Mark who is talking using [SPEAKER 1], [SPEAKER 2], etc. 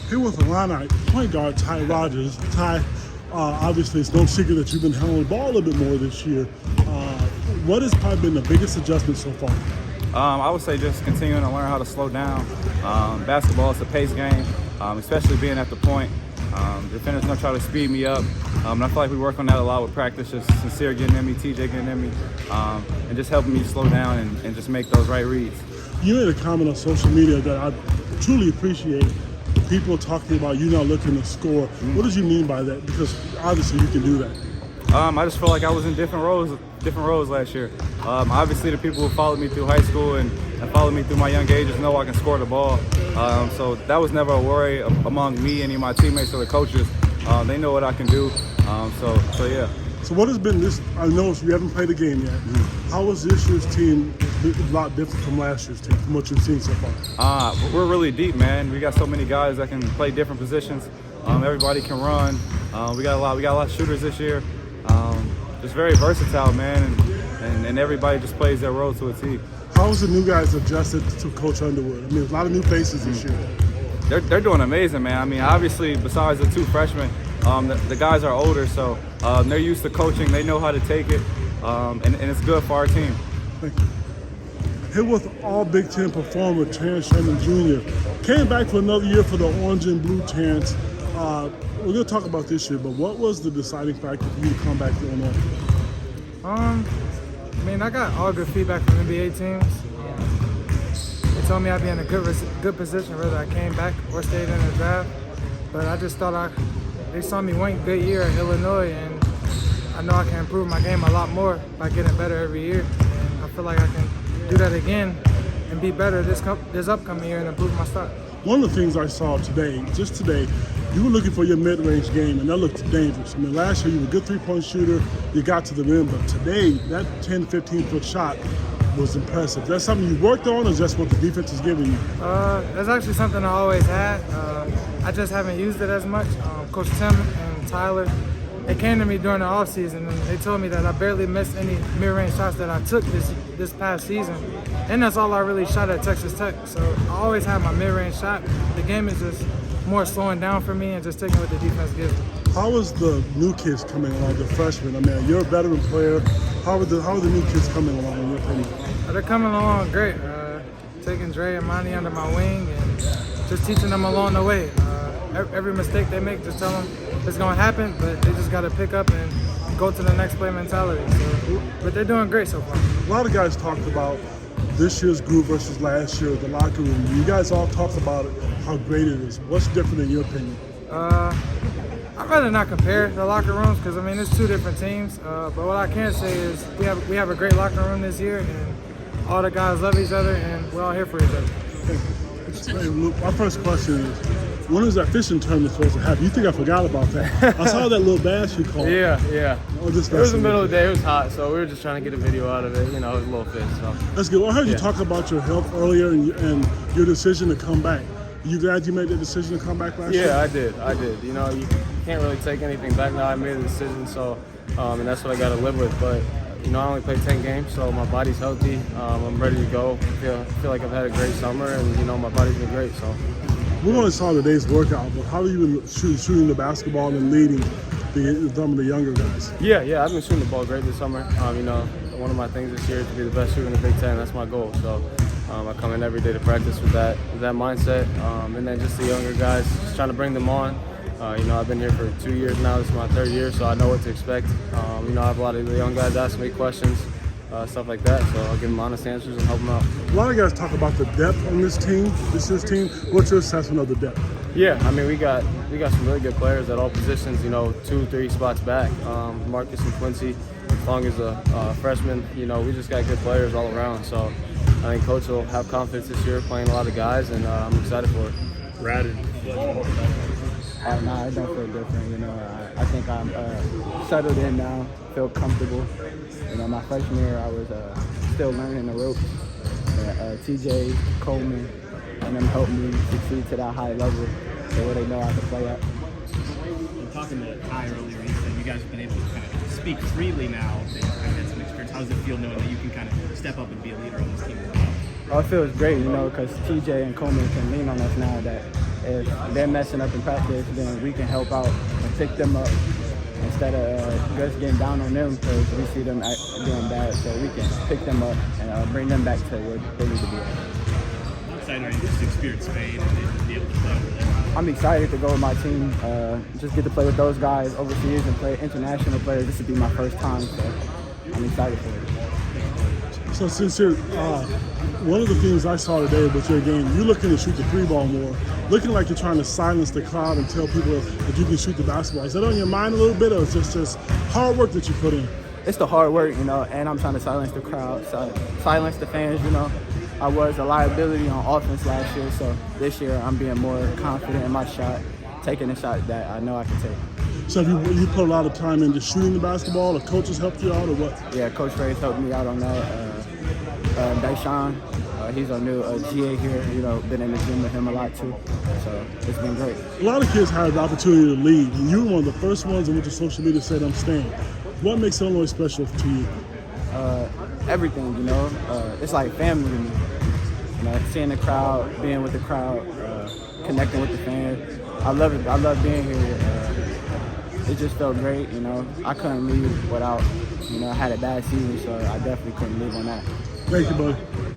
[SPEAKER 1] Here with Illini point guard Ty Rodgers. Ty, obviously it's no secret that you've been handling the ball a little bit more this year. What has probably been the biggest adjustment so far?
[SPEAKER 2] I would say just continuing to learn how to slow down. Basketball is a pace game, especially being at the point. Defenders don't try to speed me up. And I feel like we work on that a lot with practice, just Sencire getting in me, TJ getting in me, and just helping me slow down and just make those right reads.
[SPEAKER 1] You made a comment on social media that I truly appreciate. People talking about you not looking to score. What did you mean by that? Because obviously you can do that.
[SPEAKER 2] I just felt like I was in different roles last year. Obviously the people who followed me through high school and followed me through my young age just know I can score the ball. So that was never a worry among me, any of my teammates or the coaches. They know what I can do. So yeah.
[SPEAKER 1] So what has been this? I know you haven't played a game yet. How was this year's team a lot different from last year's team, from what you've seen so far?
[SPEAKER 2] We're really deep, man. We got so many guys that can play different positions. Everybody can run. We got a lot of shooters this year. Just very versatile, man, and everybody just plays their role to a T.
[SPEAKER 1] How has the new guys adjusted to Coach Underwood? I mean, a lot of new faces this year.
[SPEAKER 2] They're doing amazing, man. I mean, obviously, besides the two freshmen, the guys are older, so they're used to coaching. They know how to take it, and it's good for our team.
[SPEAKER 1] Thank you. Here with all Big Ten performer Terrence Shannon Jr. Came back for another year for the orange and blue Terrence. We're going to talk about this year, but what was the deciding factor for you to come back to Illinois?
[SPEAKER 3] I mean, I got all good feedback from NBA teams. They told me I'd be in a good position whether I came back or stayed in the draft. But I just thought they saw me one good year at Illinois, and I know I can improve my game a lot more by getting better every year. And I feel like I can do that again and be better this upcoming year and improve my stock.
[SPEAKER 1] One of the things I saw today, you were looking for your mid-range game, and that looked dangerous. I mean, last year you were a good three-point shooter, you got to the rim, but today that 10, 15-foot shot was impressive. That's something you worked on, or just what the defense is giving you?
[SPEAKER 3] That's actually something I always had. I just haven't used it as much. Coach Tim and Tyler, they came to me during the offseason, and they told me that I barely missed any mid-range shots that I took this past season. And that's all I really shot at Texas Tech. So I always had my mid-range shot. The game is just more slowing down for me and just taking what the defense gives me.
[SPEAKER 1] How is the new kids coming along, the freshmen? I mean, you're a veteran player. How are the new kids coming along, in your opinion?
[SPEAKER 3] They're coming along great. Taking Dre and Monty under my wing and just teaching them along the way. Every mistake they make, just tell them it's going to happen, but they just got to pick up and go to the next play mentality. So, but they're doing great so far.
[SPEAKER 1] A lot of guys talked about this year's group versus last year, the locker room. You guys all talked about it, how great it is. What's different in your opinion?
[SPEAKER 3] I'd rather not compare the locker rooms because, I mean, it's two different teams. But what I can say is we have a great locker room this year, and all the guys love each other, and we're all here for each other.
[SPEAKER 1] Hey, Luke, my first question is, when is that fishing tournament supposed to happen? You think I forgot about that? I saw that little bass you caught.
[SPEAKER 4] Yeah.
[SPEAKER 1] It was
[SPEAKER 4] the middle of the day. It was hot, so we were just trying to get a video out of it. You know, it was a little fish. So.
[SPEAKER 1] That's good. Well, I heard you talk about your health earlier and your decision to come back. You glad you made the decision to come back last year?
[SPEAKER 4] Yeah, I did. You know, you can't really take anything back now. I made a decision, so and that's what I got to live with. But you know, I only played 10 games, so my body's healthy. I'm ready to go. I feel like I've had a great summer, and you know, my body's been great. So.
[SPEAKER 1] We only saw today's workout, but how have you been shooting the basketball and leading some of the younger guys?
[SPEAKER 4] Yeah, I've been shooting the ball great this summer. You know, one of my things this year is to be the best shooter in the Big Ten. That's my goal. So I come in every day to practice with that mindset, and then just the younger guys, just trying to bring them on. You know, I've been here for 2 years now. This is my third year, so I know what to expect. You know, I have a lot of the young guys asking me questions. Stuff like that, so I'll give them honest answers and help them out.
[SPEAKER 1] A lot of guys talk about the depth on this team. What's your assessment of the depth?
[SPEAKER 4] Yeah, I mean, we got some really good players at all positions. You know, 2-3 spots back. Marcus and Quincy, as long as a freshman. You know, we just got good players all around. So I think Coach will have confidence this year, playing a lot of guys, and I'm excited for it.
[SPEAKER 1] Ratted.
[SPEAKER 5] No, I don't feel different. You know, I think I'm settled in now. Feel comfortable. You know, my freshman year, I was still learning the ropes. TJ, Coleman, and them helped me succeed to that high level, so where they know I can play at.
[SPEAKER 6] We're talking to Ty earlier. He said you guys have been able to kind of speak freely now. That you've had some experience. How does it feel knowing that you can kind of step up and be a leader on this team?
[SPEAKER 5] Oh, it feels great, you know, because TJ and Coleman can lean on us now that if they're messing up in practice, then we can help out and pick them up instead of just getting down on them because we see them doing bad. So we can pick them up and bring them back to where they need to be at.
[SPEAKER 6] How excited are you just to experience Spain and be able to play over there?
[SPEAKER 5] I'm excited to go with my team, just get to play with those guys overseas and play international players. This would be my first time, so I'm excited for it.
[SPEAKER 1] So Sencire, one of the things I saw today with your game, you're looking to shoot the three ball more, looking like you're trying to silence the crowd and tell people that you can shoot the basketball. Is that on your mind a little bit, or is it just hard work that you put in?
[SPEAKER 5] It's the hard work, you know, and I'm trying to silence the crowd, silence the fans, you know. I was a liability on offense last year, so this year I'm being more confident in my shot, taking a shot that I know I can take.
[SPEAKER 1] So have you put a lot of time into shooting the basketball, or coaches helped you out, or what?
[SPEAKER 5] Yeah, Coach Ray's helped me out on that. Deshaun, he's our new GA here, you know, been in the gym with him a lot too, so it's been great.
[SPEAKER 1] A lot of kids had the opportunity to leave, and you were one of the first ones that went to social media and said, I'm staying. What makes Illinois special to you?
[SPEAKER 5] Everything, you know, it's like family to me. You know, seeing the crowd, being with the crowd, connecting with the fans. I love it. I love being here. It just felt great, you know. I couldn't leave without, you know, I had a bad season, so I definitely couldn't leave on that.
[SPEAKER 1] Thank you, buddy.